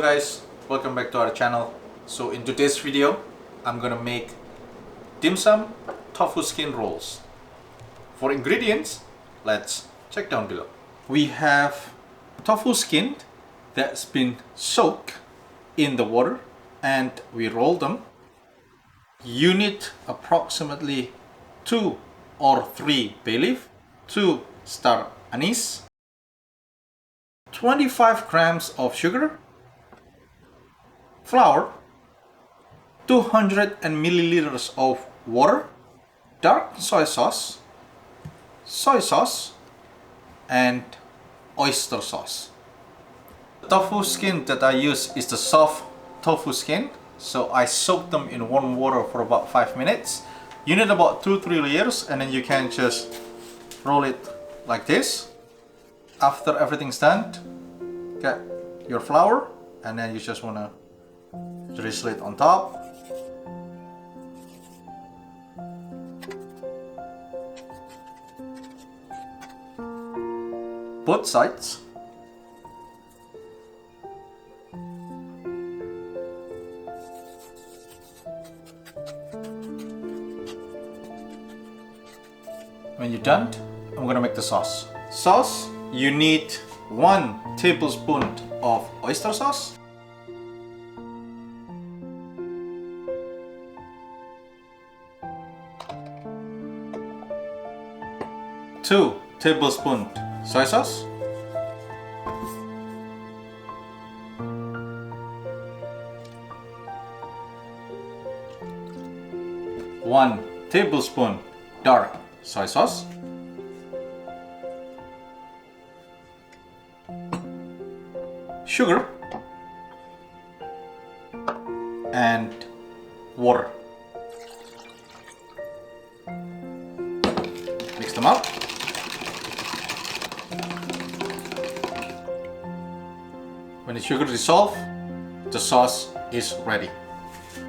guys, welcome back to our channel. So in today's video, I'm gonna make dim sum tofu skin rolls. For ingredients, let's check down below. We have tofu skin that's been soaked in the water and we roll them. You need approximately 2 or 3 bay leaf, 2 star anise, 25 grams of sugar, flour, 200 milliliters of water, dark soy sauce, and oyster sauce. The tofu skin that I use is the soft tofu skin, so I soak them in warm water for about 5 minutes. You need about 2-3 layers, and then you can just roll it like this. After everything's done, get your flour, and then you just want to drizzle it on top. Both sides. When you're done, I'm gonna make the sauce. Sauce, you need 1 tablespoon of oyster sauce, 2 tablespoons soy sauce, 1 tablespoon dark soy sauce, sugar, and water. Mix them up. When the sugar dissolves, the sauce is ready.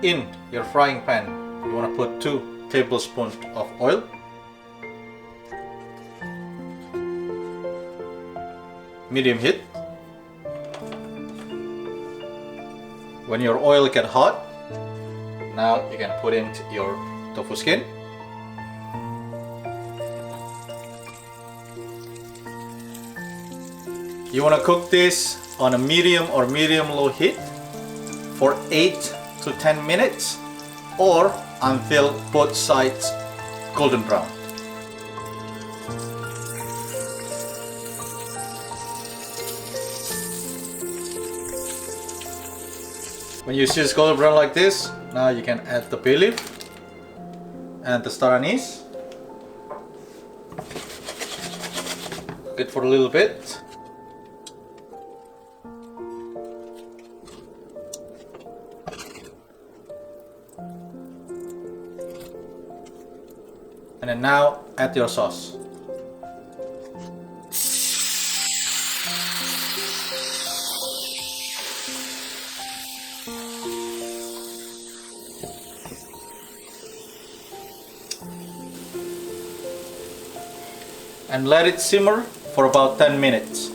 In your frying pan, you want to put 2 tablespoons of oil. Medium heat. When your oil gets hot, now you can put in your tofu skin. You want to cook this on a medium or medium-low heat for 8 to 10 minutes or until both sides golden brown. When you see it's golden brown like this, now you can add the bay leaf and the star anise. Cook it for a little bit. And then now add your sauce. And let it simmer for about 10 minutes.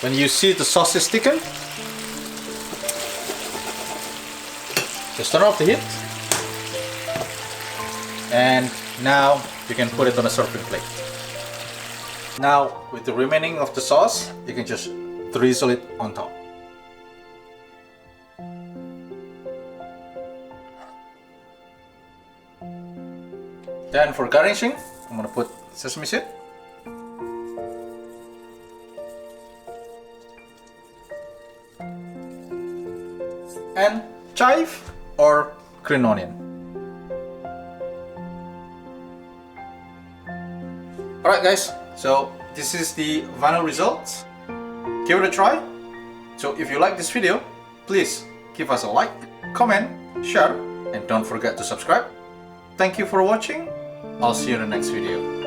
When you see the sauce is thickened, just turn off the heat. And now you can put it on a serving plate. Now, with the remaining of the sauce, you can just drizzle it on top. Then for garnishing, I'm gonna put sesame seed, and chive or green onion. Alright guys, so this is the final result. Give it a try. So if you like this video, please give us a like, comment, share, and don't forget to subscribe. Thank you for watching. I'll see you in the next video.